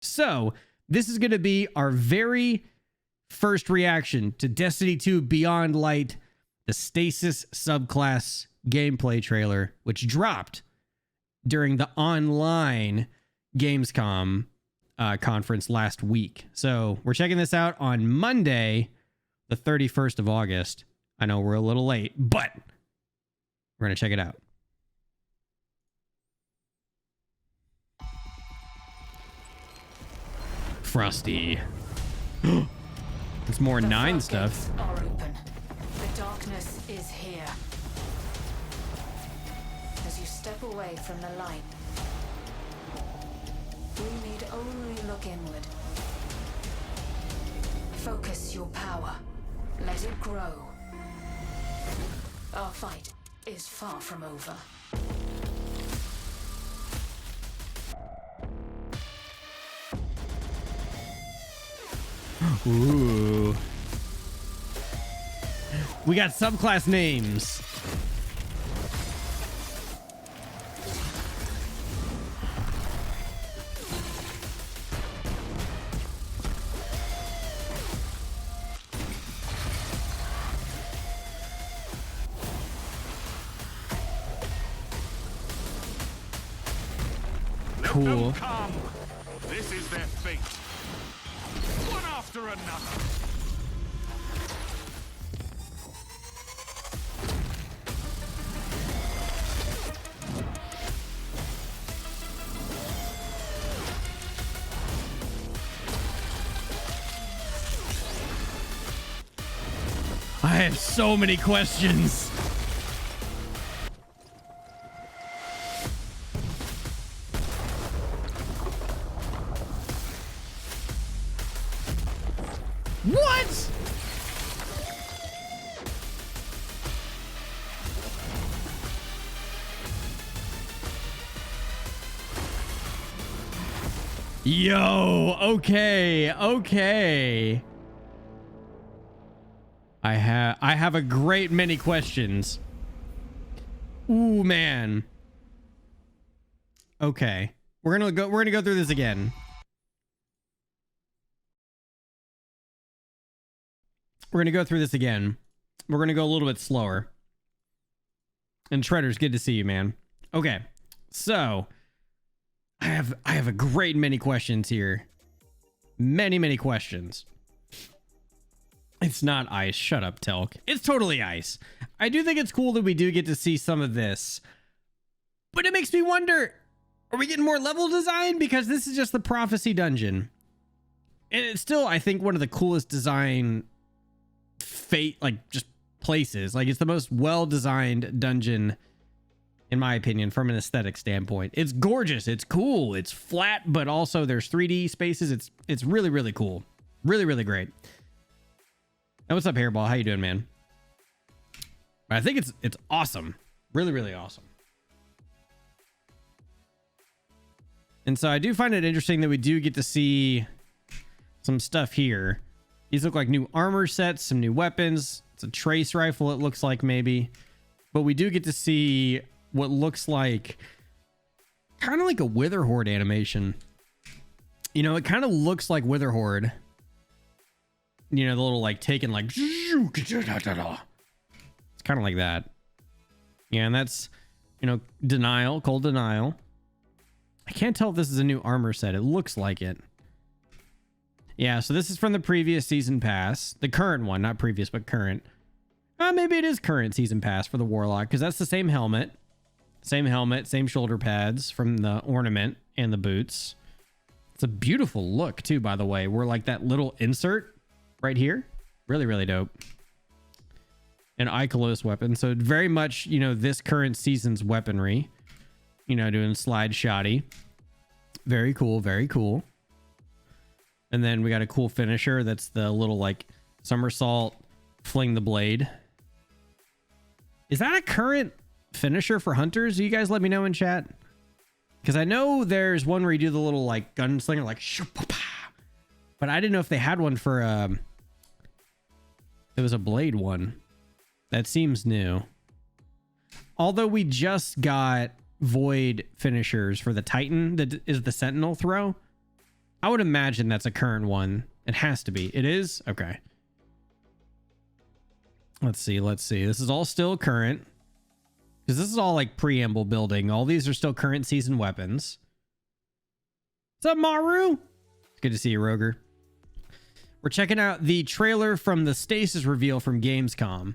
So this is going to be our very first reaction to Destiny 2 Beyond Light, the Stasis subclass gameplay trailer, which dropped during the online GamesCom conference last week. So we're checking this out on Monday, the 31st of August. I know we're a little late, but we're going to check it out. Frosty. It's more 9 stuff. Are open. The darkness is here. As you step away from the light, we need only look inward. Focus your power. Let it grow. Our fight is far from over. Ooh. We got subclass names. Cool. Come. This is their fate. One after another. I have so many questions. What? Yo, okay. I have a great many questions. Ooh, man. Okay. We're going to go through this again. We're going to go through this again. We're going to go a little bit slower. And Shredder's, good to see you, man. Okay. So, I have a great many questions here. Many questions. It's not ice. Shut up, Telk. It's totally ice. I do think it's cool that we do get to see some of this. But it makes me wonder, are we getting more level design? Because this is just the Prophecy Dungeon. And it's still, I think, one of the coolest design just places. Like, it's the most well-designed dungeon, in my opinion, from an aesthetic standpoint. It's gorgeous. It's cool. It's flat, but also there's 3D spaces. It's really cool. Really great. Hey, what's up, Hairball? How you doing, man? But I think it's awesome. Really awesome. And so I do find it interesting that we do get to see some stuff here. These look like new armor sets, some new weapons. It's a trace rifle, it looks like, maybe. But we do get to see what looks like kind of like a Witherhorde animation. You know, it kind of looks like Witherhorde. You know, the little like taken like it's kind of like that. Yeah, and that's, you know, Denial, Cold Denial. I can't tell if this is a new armor set. It looks like it. Yeah, so this is from the previous season pass. The current one, not previous, but current. Maybe it is current season pass for the Warlock, because that's the same helmet. Same helmet, same shoulder pads from the ornament and the boots. It's a beautiful look, too, by the way. We're like that little insert right here. Really dope. An Icolos weapon. So very much, you know, this current season's weaponry. You know, doing slide shoddy. Very cool. And then we got a cool finisher. That's the little like somersault, fling the blade. Is that a current finisher for hunters? You guys let me know in chat. Because I know there's one where you do the little like gunslinger, like, but I didn't know if they had one for it was a blade one. That seems new. Although we just got void finishers for the Titan that is the Sentinel throw. I would imagine that's a current one. It has to be. It is? Okay. Let's see. Let's see. This is all still current. Because this is all like preamble building. All these are still current season weapons. What's up, Maru? It's good to see you, Roger. We're checking out the trailer from the Stasis reveal from Gamescom.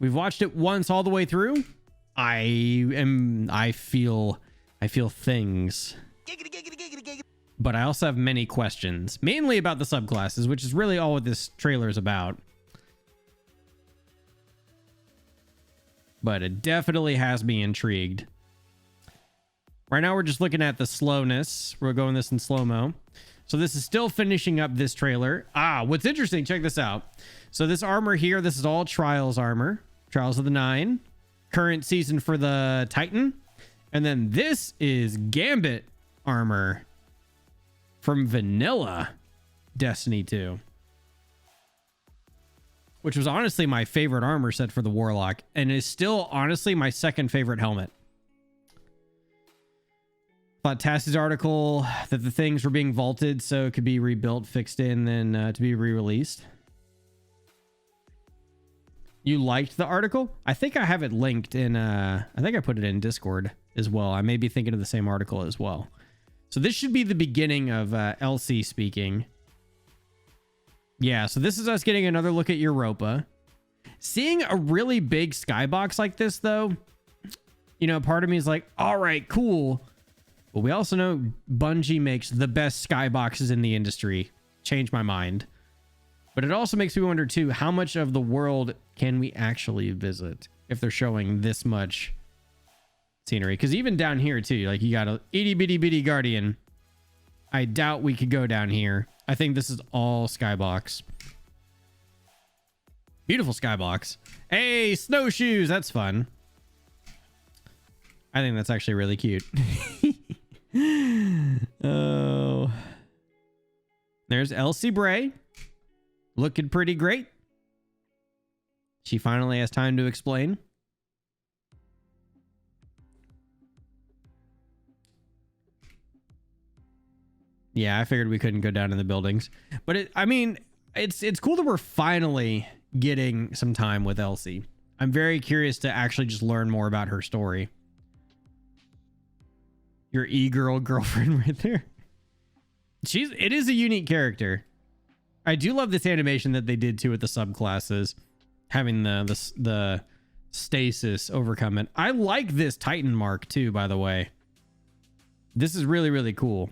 We've watched it once all the way through. I feel things. But I also have many questions, mainly about the subclasses, which is really all what this trailer is about. But it definitely has me intrigued. Right now, we're just looking at the slowness. We're going this in slow-mo. So this is still finishing up this trailer. What's interesting, check this out. So this armor here, this is all Trials armor. Trials of the 9. Current season for the Titan. And then this is Gambit armor from Vanilla Destiny 2. Which was honestly my favorite armor set for the Warlock. And is still honestly my second favorite helmet. Thought Tassie's article that the things were being vaulted so it could be rebuilt, fixed in, then to be re-released. You liked the article? I think I have it linked in, I think I put it in Discord as well. I may be thinking of the same article as well. So this should be the beginning of LC speaking. Yeah, so this is us getting another look at Europa. Seeing a really big skybox like this, though, you know, part of me is like, all right, cool. But we also know Bungie makes the best skyboxes in the industry. Change my mind. But it also makes me wonder, too, how much of the world can we actually visit if they're showing this much scenery? Because even down here, too, like you got a itty bitty bitty Guardian. I doubt we could go down here. I think this is all skybox. Beautiful skybox. Hey, snowshoes. That's fun. I think that's actually really cute. Oh. There's Elsie Bray. Looking pretty great. She finally has time to explain. Yeah, I figured we couldn't go down in the buildings. But I mean, it's cool that we're finally getting some time with Elsie. I'm very curious to actually just learn more about her story. Your e-girl girlfriend right there. It is a unique character. I do love this animation that they did too with the subclasses, having the stasis overcome it. I like this Titan mark too, by the way. This is really, really cool.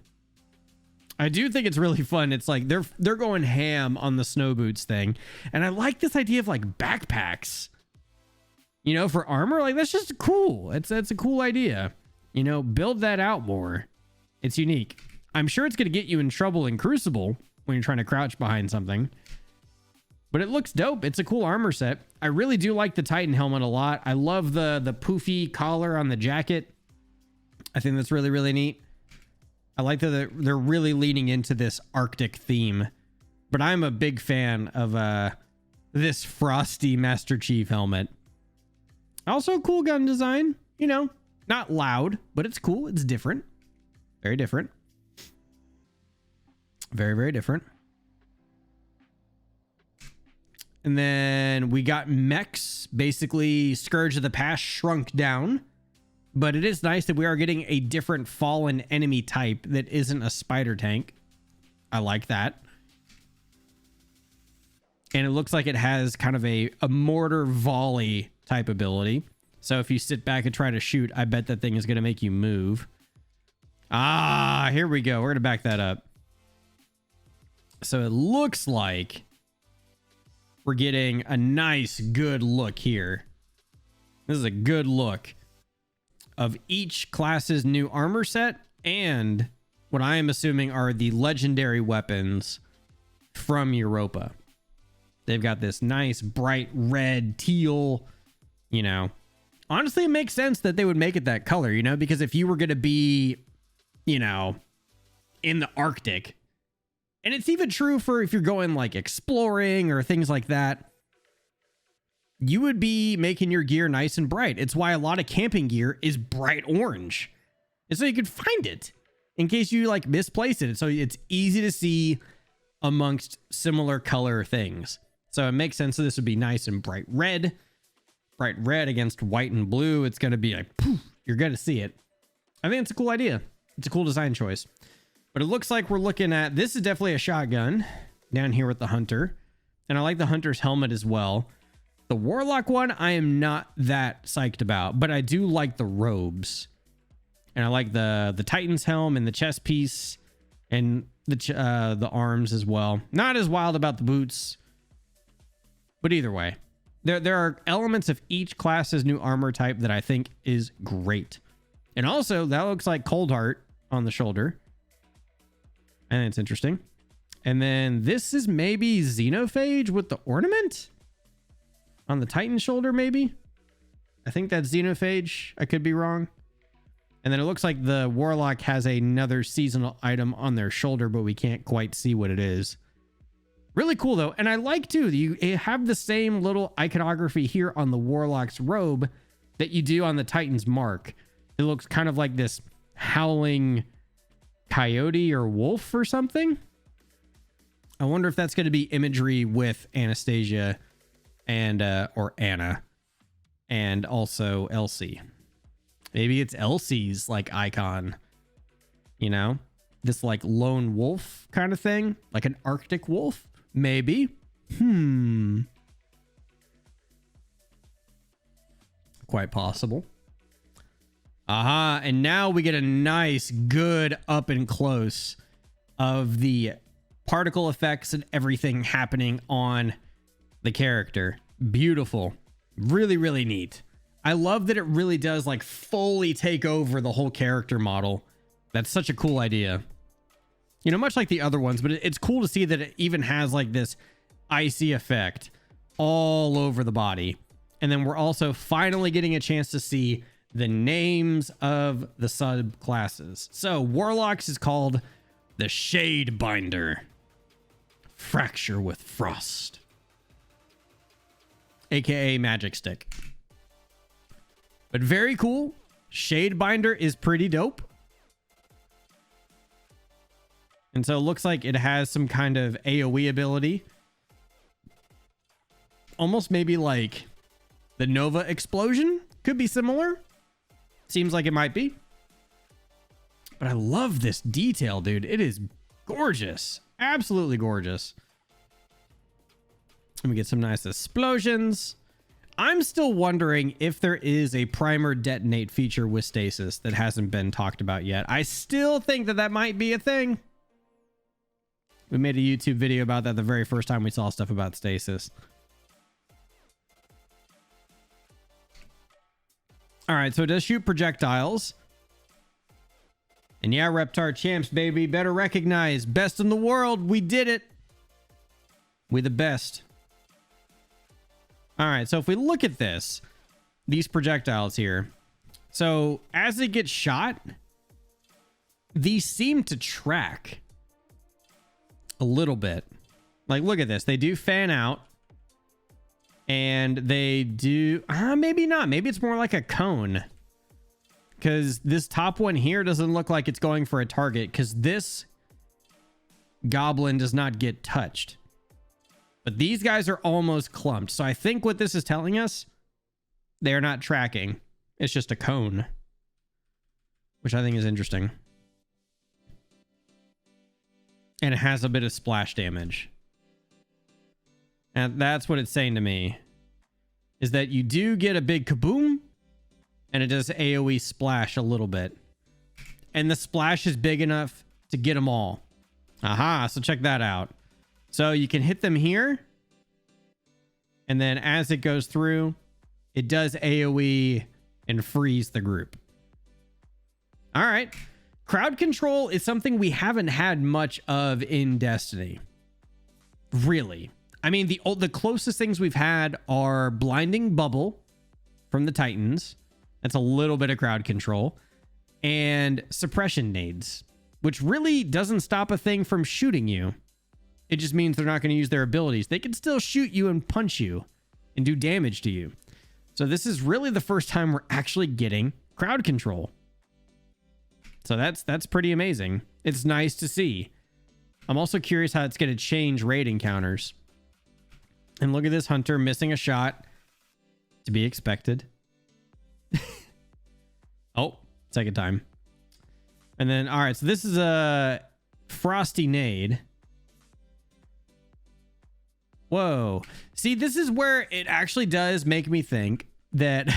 I do think it's really fun. It's like they're going ham on the snow boots thing. And I like this idea of like backpacks, you know, for armor. Like that's just cool. It's a cool idea. You know, build that out more. It's unique. I'm sure it's going to get you in trouble in Crucible when you're trying to crouch behind something. But it looks dope. It's a cool armor set. I really do like the Titan helmet a lot. I love the poofy collar on the jacket. I think that's really, really neat. I like that they're really leaning into this Arctic theme. But I'm a big fan of this frosty Master Chief helmet. Also, cool gun design. You know, not loud, but it's cool. It's different. Very different. Very, very different. And then we got mechs, basically Scourge of the Past shrunk down. But it is nice that we are getting a different fallen enemy type that isn't a spider tank. I like that. And it looks like it has kind of a mortar volley type ability. So if you sit back and try to shoot, I bet that thing is going to make you move. Ah, here we go. We're going to back that up. So it looks like we're getting a nice, good look here. This is a good look of each class's new armor set and what I am assuming are the legendary weapons from Europa. They've got this nice bright red, teal, you know. Honestly, it makes sense that they would make it that color, you know, because if you were going to be, you know, in the Arctic, and it's even true for if you're going like exploring or things like that, you would be making your gear nice and bright. It's why a lot of camping gear is bright orange. It's so you can find it. in case you like misplace it. So it's easy to see amongst similar color things. So it makes sense that this would be nice and bright red against white and blue. It's going to be like, poof, you're going to see it. I think it's a cool idea. It's a cool design choice. But it looks like we're looking at, this is definitely a shotgun down here with the hunter. And I like the hunter's helmet as well. The warlock one, I am not that psyched about, but I do like the robes. And I like the Titan's helm and the chest piece and the arms as well. Not as wild about the boots, but either way, there are elements of each class's new armor type that I think is great. And also, that looks like Cold Heart on the shoulder. And it's interesting. And then this is maybe Xenophage with the ornament on the Titan shoulder, maybe. I think that's Xenophage. I could be wrong. And then it looks like the Warlock has another seasonal item on their shoulder, but we can't quite see what it is. Really cool, though. And I like, too, you have the same little iconography here on the Warlock's robe that you do on the Titan's mark. It looks kind of like this howling coyote or wolf or something. I wonder if that's going to be imagery with Anastasia and or Anna and also Elsie. Maybe it's Elsie's like icon, you know, this like lone wolf kind of thing, like an Arctic wolf, maybe. Quite possible. Aha, and now we get a nice, good up and close of the particle effects and everything happening on the character. Beautiful. Really, really neat. I love that it really does like fully take over the whole character model. That's such a cool idea. You know, much like the other ones, but it's cool to see that it even has like this icy effect all over the body. And then we're also finally getting a chance to see the names of the subclasses. So Warlocks is called the Shade Binder. Fracture with Frost. AKA Magic Stick. But very cool. Shade Binder is pretty dope. And so it looks like it has some kind of AoE ability. Almost maybe like the Nova Explosion could be similar. Seems like it might be. But I love this detail, dude. It is gorgeous. Absolutely gorgeous. Let me get some nice explosions. I'm still wondering if there is a primer detonate feature with stasis that hasn't been talked about yet. I still think that might be a thing. We made a YouTube video about that the very first time we saw stuff about stasis. All right, so it does shoot projectiles. And yeah, Reptar champs, baby. Better recognize. Best in the world. We did it. We the best. All right, so if we look at this, these projectiles here. So as they get shot, these seem to track a little bit. Like, look at this. They do fan out. And they do... maybe not. Maybe it's more like a cone. Because this top one here doesn't look like it's going for a target. Because this goblin does not get touched. But these guys are almost clumped. So I think what this is telling us, they're not tracking. It's just a cone. Which I think is interesting. And it has a bit of splash damage. And that's what it's saying to me. Is that you do get a big kaboom. And it does AoE splash a little bit. And the splash is big enough to get them all. Aha, so check that out. So you can hit them here. And then as it goes through, it does AoE and freeze the group. All right. Crowd control is something we haven't had much of in Destiny. Really. I mean, the closest things we've had are Blinding Bubble from the Titans. That's a little bit of crowd control. And suppression nades, which really doesn't stop a thing from shooting you. It just means they're not going to use their abilities. They can still shoot you and punch you and do damage to you. So this is really the first time we're actually getting crowd control. So that's pretty amazing. It's nice to see. I'm also curious how it's going to change raid encounters. And look at this hunter missing a shot. To be expected. Oh, second time. And then, all right, so this is a Frosty Nade. Whoa. See, this is where it actually does make me think that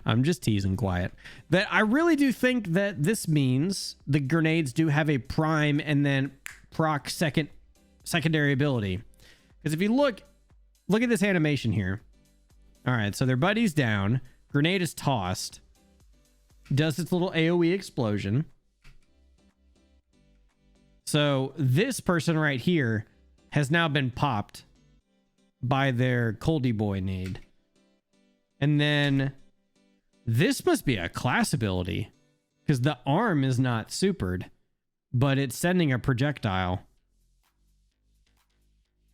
I'm just teasing quiet. That I really do think that this means the grenades do have a prime and then proc secondary ability. Because if you look at this animation here. All right, so their buddy's down. Grenade is tossed. Does its little AoE explosion. So this person right here has now been popped by their Coldy Boy nade. And then this must be a class ability because the arm is not supered, but it's sending a projectile.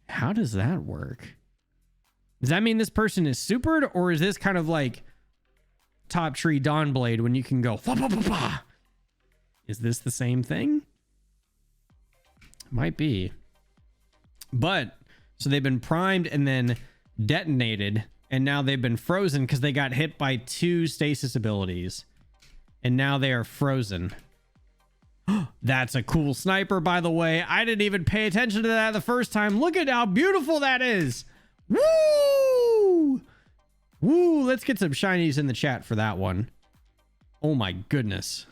How does that work? Does that mean this person is supered, or is this kind of like Top Tree Dawnblade when you can go wah, wah, wah, wah? Is this the same thing? Might be. But so they've been primed and then detonated, and now they've been frozen because they got hit by 2 stasis abilities, and now they are frozen. That's a cool sniper, by the way. I didn't even pay attention to that the first time. Look at how beautiful that is. Woo! Woo! Let's get some shinies in the chat for that one. Oh my goodness.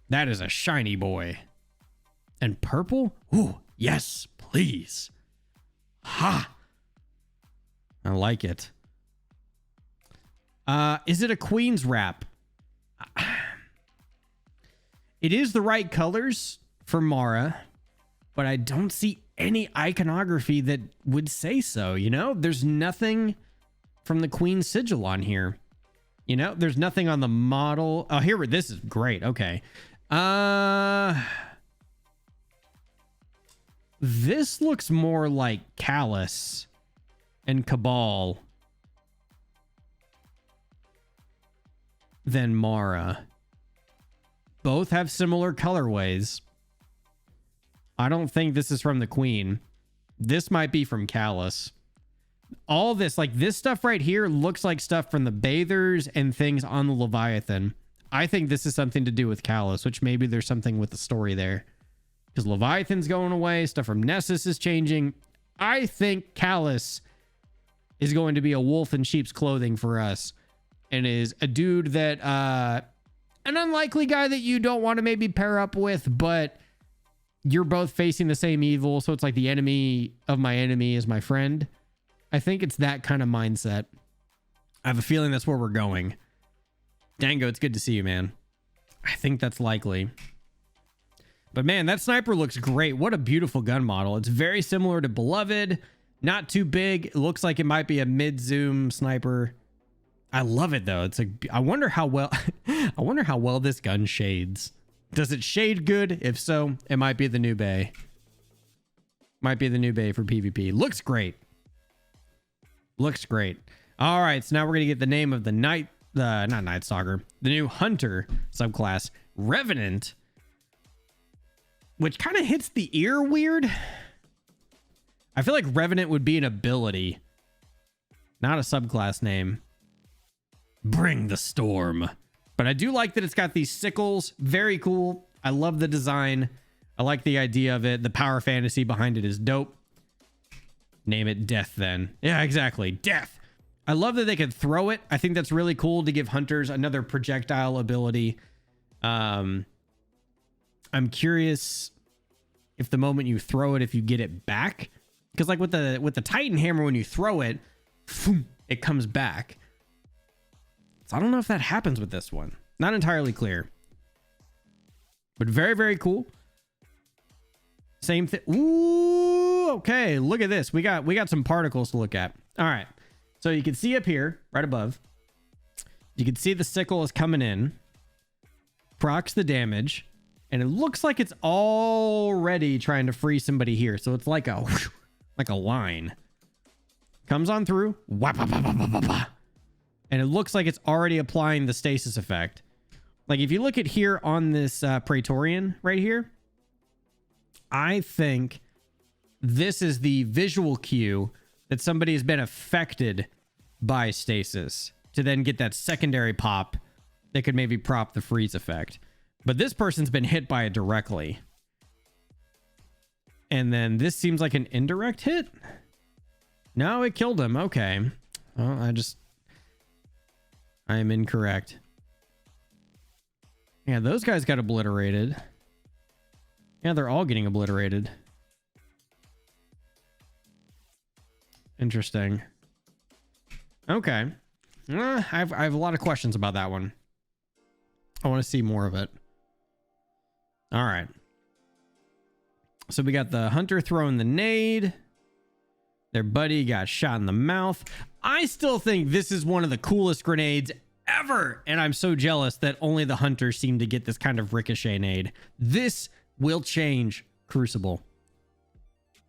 That is a shiny boy. And purple? Ooh, yes, please. Ha! I like it. Is it a Queen's wrap? It is the right colors for Mara, but I don't see any iconography that would say so, you know? There's nothing from the Queen's sigil on here. You know, there's nothing on the model. Oh, here, this is great. Okay. This looks more like Callus and Cabal than Mara. Both have similar colorways. I don't think this is from the Queen. This might be from Callus. All this, like this stuff right here, looks like stuff from the Bathers and things on the Leviathan. I think this is something to do with Callus, which maybe there's something with the story there. Because Leviathan's going away, stuff from Nessus is changing. I think Callus is going to be a wolf in sheep's clothing for us. And is a dude that, an unlikely guy that you don't want to maybe pair up with, but you're both facing the same evil. So it's like the enemy of my enemy is my friend. I think it's that kind of mindset. I have a feeling that's where we're going. Dango, it's good to see you, man. I think that's likely. But man, that sniper looks great. What a beautiful gun model. It's very similar to Beloved. Not too big. It looks like it might be a mid-zoom sniper. I love it though. I wonder how well this gun shades. Does it shade good? If so, it might be the new bay. Might be the new bay for PvP. Looks great. Looks great. All right, so now we're gonna get the name of the not Night Stalker, the new Hunter subclass, Revenant, which kind of hits the ear weird. I feel like Revenant would be an ability, not a subclass name. Bring the storm. But I do like that it's got these sickles. Very cool. I love the design. I like the idea of it. The power fantasy behind it is dope. Name it Death then. Yeah, exactly. Death. I love that they could throw it. I think that's really cool to give hunters another projectile ability. I'm curious if the moment you throw it, if you get it back. Because like with the Titan hammer, when you throw it, it comes back. So I don't know if that happens with this one. Not entirely clear. But very, very cool. Same thing. Ooh, okay. Look at this. We got some particles to look at. All right. So you can see up here, right above, you can see the sickle is coming in. Procs the damage. And it looks like it's already trying to free somebody here. So it's like a line. Comes on through. And it looks like it's already applying the stasis effect. Like if you look at here on this Praetorian right here, I think this is the visual cue that somebody has been affected by stasis to then get that secondary pop that could maybe prop the freeze effect. But this person's been hit by it directly. And then this seems like an indirect hit. No, it killed him. Okay. Well, I am incorrect. Yeah, those guys got obliterated. Yeah, they're all getting obliterated. Interesting. Okay. I have a lot of questions about that one. I want to see more of it. All right. So we got the hunter throwing the nade. Their buddy got shot in the mouth. I still think this is one of the coolest grenades ever. And I'm so jealous that only the hunters seem to get this kind of ricochet nade. This will change Crucible.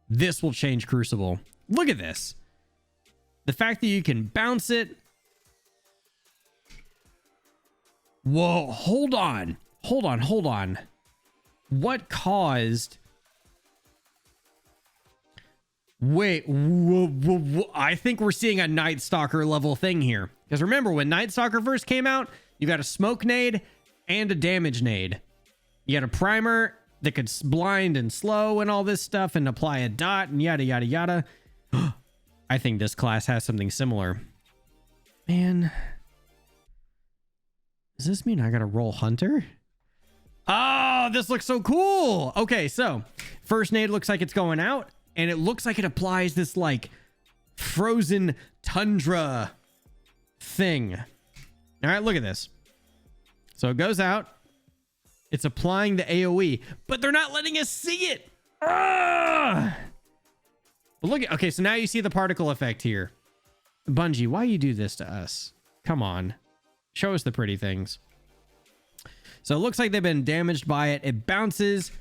This will change Crucible. Look at this. The fact that you can bounce it. Whoa, hold on. Hold on. What caused... Wait, whoa, I think we're seeing a Night Stalker level thing here. Because remember, when Night Stalker first came out, you got a smoke nade and a damage nade. You got a primer that could blind and slow and all this stuff and apply a dot and yada, yada, yada. I think this class has something similar. Man. Does this mean I gotta roll Hunter? Oh, this looks so cool. Okay, so first nade looks like it's going out. And it looks like it applies this like frozen tundra thing. All right, look at this. So it goes out. It's applying the AoE, but they're not letting us see it. Ah! But look at, okay, so now you see the particle effect here. Bungie, why you do this to us? Come on. Show us the pretty things. So it looks like they've been damaged by it. It bounces.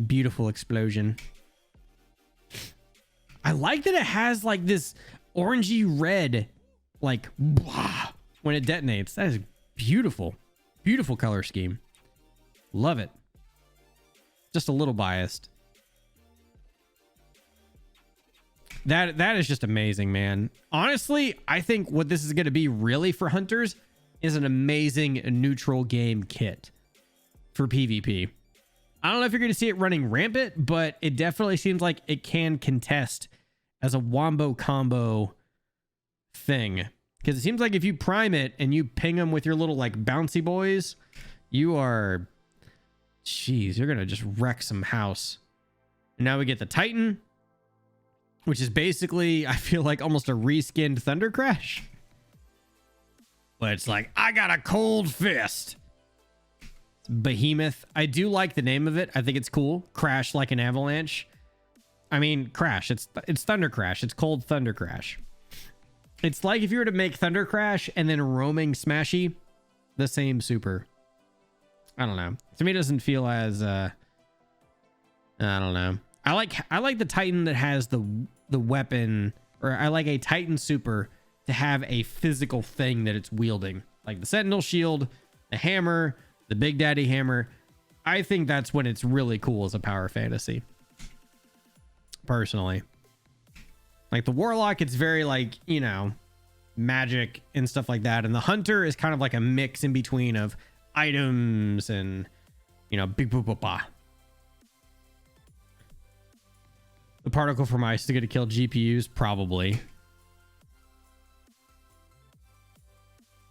Beautiful explosion. I like that it has like this orangey red, like when it detonates. That is beautiful. Beautiful color scheme. Love it. Just a little biased. That is just amazing, man. Honestly, I think what this is going to be really for hunters is an amazing neutral game kit for PvP. I don't know if you're going to see it running rampant, but it definitely seems like it can contest as a wombo combo thing. Because it seems like if you prime it and you ping them with your little like bouncy boys, you are... Jeez, you're going to just wreck some house. And now we get the Titan, which is basically, I feel like almost a reskinned Thunder Crash. But it's like, I got a cold fist. Behemoth. I do like the name of it. I think it's cool. Crash like an avalanche. I mean, Crash. It's Thunder Crash. It's Cold Thunder Crash. It's like if you were to make Thunder Crash and then Roaming Smashy, the same super. I don't know. To me, it doesn't feel as I don't know. I like the Titan that has the weapon, or I like a Titan super to have a physical thing that it's wielding, like the Sentinel Shield, the hammer, the Big Daddy Hammer. I think that's when it's really cool as a power fantasy. Personally. Like the Warlock, it's very like, you know, magic and stuff like that. And the Hunter is kind of like a mix in between of items and, you know, big boop boop bah. The particle from ice is going to kill GPUs? Probably.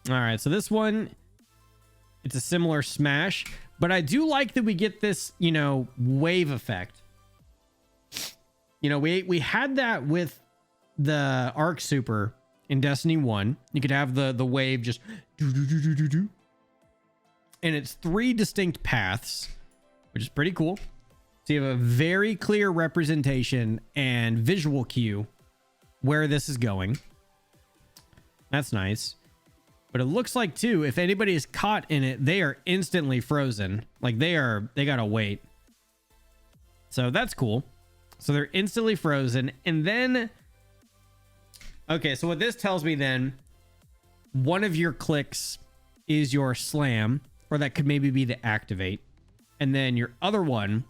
All right, so this one, it's a similar smash, but I do like that we get this, you know, wave effect. You know, we had that with the Arc Super in Destiny 1. You could have the wave just do. And it's 3 distinct paths, which is pretty cool. So you have a very clear representation and visual cue where this is going. That's nice. But it looks like too, if anybody is caught in it, they are instantly frozen. Like they gotta wait. So that's cool. So they're instantly frozen. And then, okay, so what this tells me then, one of your clicks is your slam, or that could maybe be the activate. And then your other one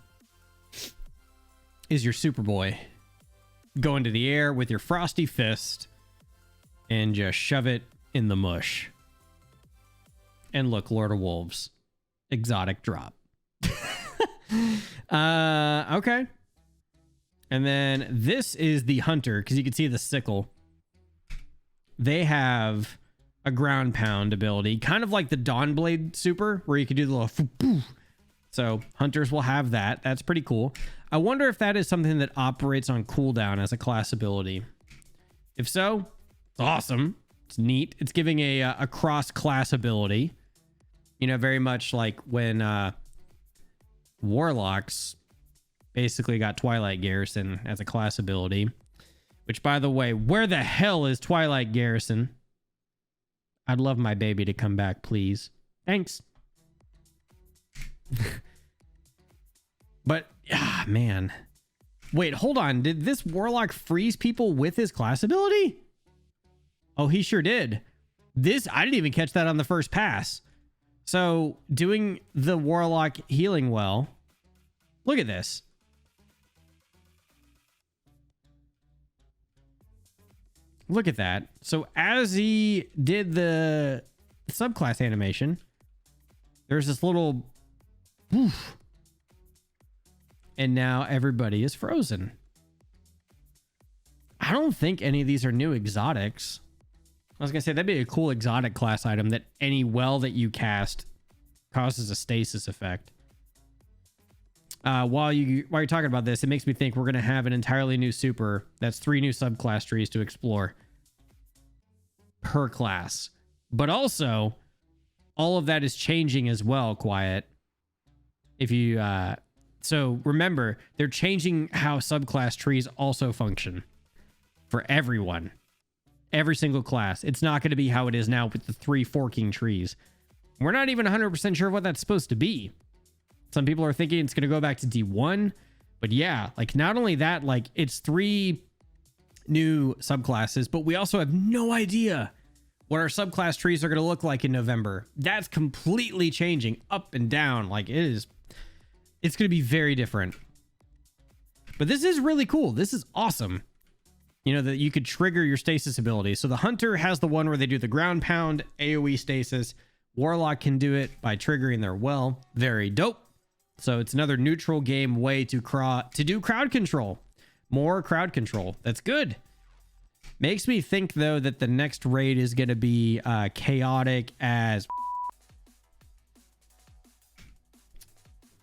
is your Superboy. Go into the air with your frosty fist and just shove it in the mush. And look, Lord of Wolves. Exotic drop. Okay. And then this is the Hunter, because you can see the sickle. They have a ground pound ability, kind of like the Dawnblade super, where you can do the little poof. So Hunters will have that. That's pretty cool. I wonder if that is something that operates on cooldown as a class ability. If so, it's awesome. It's neat. It's giving a cross-class ability. You know, very much like when Warlocks basically got Twilight Garrison as a class ability. Which, by the way, where the hell is Twilight Garrison? I'd love my baby to come back, please. Thanks. But, man. Wait, hold on. Did this Warlock freeze people with his class ability? Oh, he sure did. I didn't even catch that on the first pass. So, doing the Warlock healing well. Look at this. Look at that. So, as he did the subclass animation, there's this little poof. And now everybody is frozen. I don't think any of these are new exotics. I was going to say, that'd be a cool exotic class item that any well that you cast causes a stasis effect. While you're talking about this, it makes me think we're going to have an entirely new super. That's 3 new subclass trees to explore per class. But also, all of that is changing as well, Quiet. If you... So remember, they're changing how subclass trees also function for everyone. Every single class. It's not going to be how it is now with the 3 forking trees. We're not even 100% sure what that's supposed to be. Some people are thinking it's going to go back to D1. But yeah, like not only that, like it's 3 new subclasses, but we also have no idea what our subclass trees are going to look like in November. That's completely changing up and down. Like it's going to be very different. But this is really cool. This is awesome. You know, that you could trigger your stasis ability. So the Hunter has the one where they do the ground pound, AoE stasis. Warlock can do it by triggering their well. Very dope. So it's another neutral game way to do crowd control. More crowd control. That's good. Makes me think, though, that the next raid is going to be chaotic as...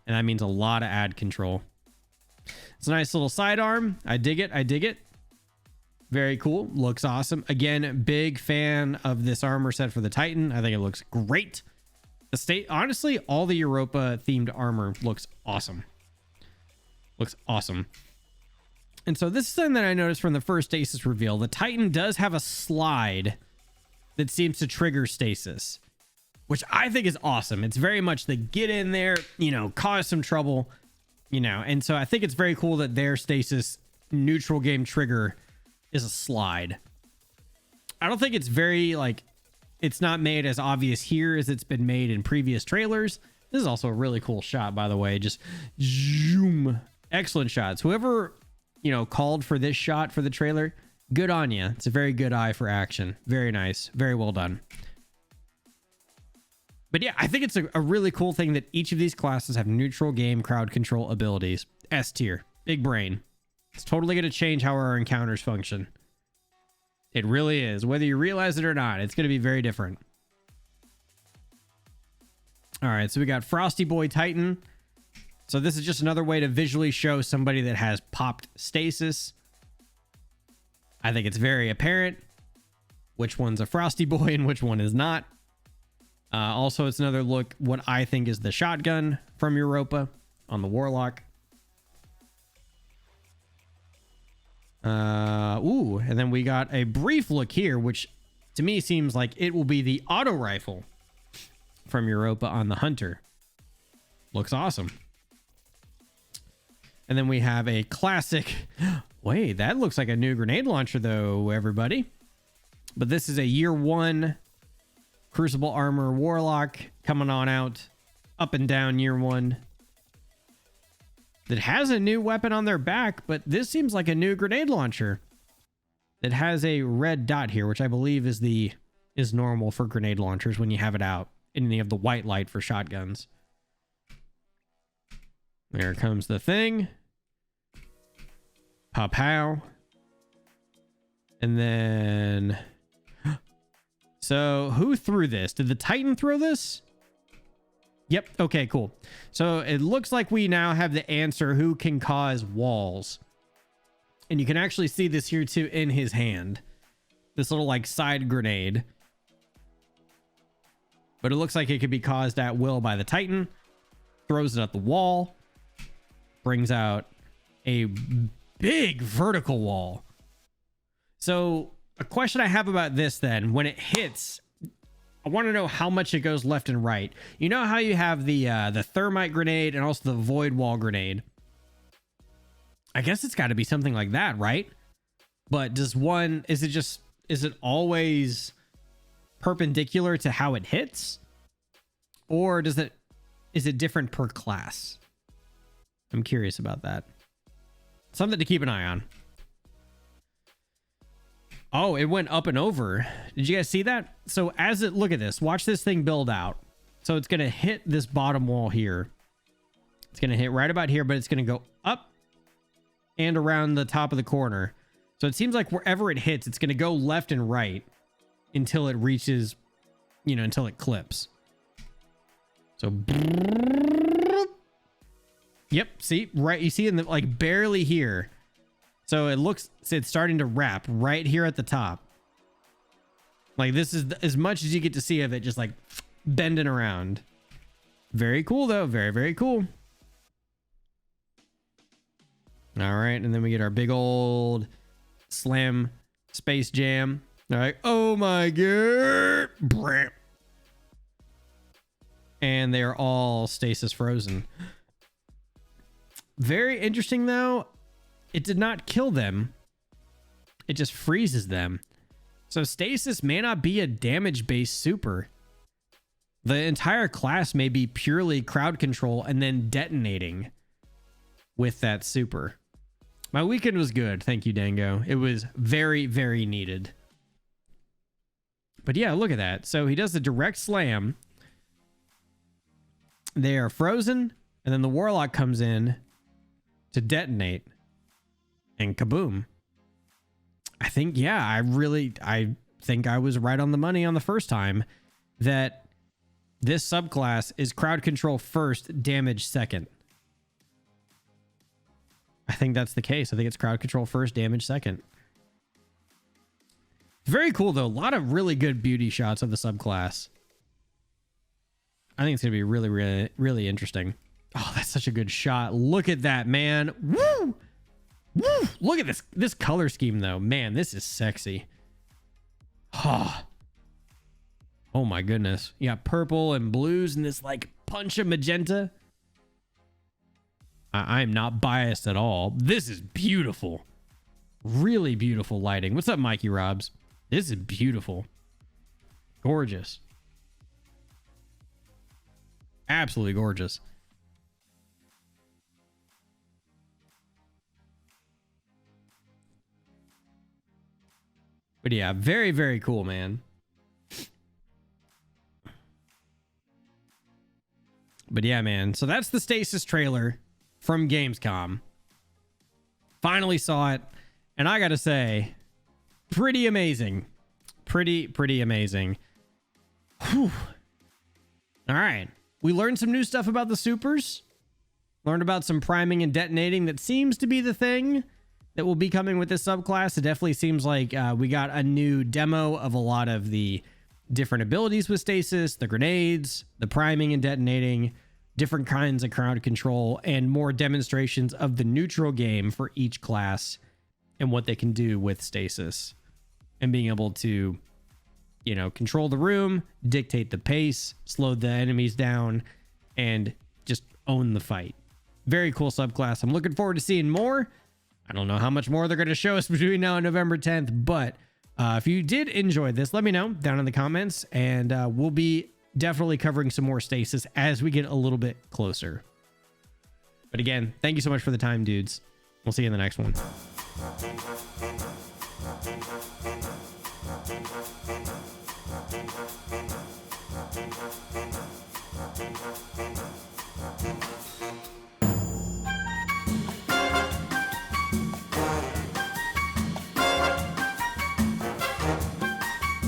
And that means a lot of ad control. It's a nice little sidearm. I dig it. I dig it. Very cool. Looks awesome. Again, big fan of this armor set for the Titan. I think it looks great. Honestly, all the Europa themed armor looks awesome. Looks awesome. And so this is something that I noticed from the first stasis reveal. The Titan does have a slide that seems to trigger stasis, which I think is awesome. It's very much the get in there, you know, cause some trouble, you know. And so I think it's very cool that their stasis neutral game trigger is a slide. I don't think it's very, like, it's not made as obvious here as it's been made in previous trailers. This is also a really cool shot, by the way. Just zoom. Excellent shots. Whoever, you know, called for this shot for the trailer, good on you. It's a very good eye for action. Very nice. Very well done. But yeah, I think it's a really cool thing that each of these classes have neutral game crowd control abilities. S tier. Big brain. It's totally going to change how our encounters function. It really is. Whether you realize it or not, it's going to be very different. All right, so we got Frosty Boy Titan. So this is just another way to visually show somebody that has popped stasis. I think it's very apparent which one's a Frosty Boy and which one is not. Also, it's another look what I think is the shotgun from Europa on the Warlock. And then we got a brief look here, which to me seems like it will be the auto rifle from Europa on the Hunter. Looks awesome. And then we have a classic. Wait, that looks like a new grenade launcher though, everybody. But this is a year 1 Crucible Armor Warlock coming on out. Up and down year one. That has a new weapon on their back, but this seems like a new grenade launcher. It has a red dot here, which I believe is normal for grenade launchers when you have it out. And you have the white light for shotguns. There comes the thing. Pow pow. And then... So, who threw this? Did the Titan throw this? Yep. Okay, cool. So, it looks like we now have the answer who can cause walls. And you can actually see this here too in his hand. This little like side grenade. But it looks like it could be caused at will by the Titan. Throws it at the wall. Brings out a big vertical wall. So a question I have about this then, when it hits, I want to know how much it goes left and right. You know how you have the thermite grenade and also the void wall grenade? I guess it's got to be something like that, right? But does one, is it always perpendicular to how it hits? Or is it different per class? I'm curious about that. Something to keep an eye on. Oh, it went up and over. Did you guys see that? So look at this, watch this thing build out. So it's going to hit this bottom wall here. It's going to hit right about here, but it's going to go up and around the top of the corner. So it seems like wherever it hits, it's going to go left and right until it reaches, until it clips. So, yep, see, right, you see in the, like, barely here. So it's starting to wrap right here at the top. Like, this is as much as you get to see of it, just like bending around. Very cool though, very, very cool. All right, and then we get our big old slam space jam. All right, oh my god. And they're all stasis frozen. Very interesting though. It did not kill them. It just freezes them. So stasis may not be a damage-based super. The entire class may be purely crowd control and then detonating with that super. My weekend was good. Thank you, Dango. It was very, very needed. But yeah, look at that. So he does the direct slam. They are frozen. And then the Warlock comes in to detonate. And kaboom. I think, yeah, I think I was right on the money on the first time that this subclass is crowd control first, damage second. I think that's the case. I think it's crowd control first, damage second. Very cool, though. A lot of really good beauty shots of the subclass. I think it's going to be really, really, really interesting. Oh, that's such a good shot. Look at that, man. Woo! Woo! Look at this color scheme, though. Man, this is sexy. Oh my goodness. You got purple and blues and this, like, punch of magenta. I'm not biased at all. This is beautiful. Really beautiful lighting. What's up, Mikey Robs? This is beautiful. Gorgeous. Absolutely gorgeous. But yeah, very, very cool, man. But yeah, man. So that's the Stasis trailer from Gamescom. Finally saw it. And I gotta say, pretty amazing. Pretty amazing. Whew. All right. We learned some new stuff about the supers. Learned about some priming and detonating that seems to be the thing that will be coming with this subclass. It definitely seems like we got a new demo of a lot of the different abilities with stasis, the grenades, the priming and detonating, different kinds of crowd control, and more demonstrations of the neutral game for each class and what they can do with stasis and being able to, control the room, dictate the pace, slow the enemies down, and just own the fight. Very cool subclass. I'm looking forward to seeing more. I don't know how much more they're going to show us between now and November 10th, but If you did enjoy this, let me know down in the comments, and we'll be definitely covering some more stasis as we get a little bit closer. But again, thank you so much for the time, dudes. We'll see you in the next one.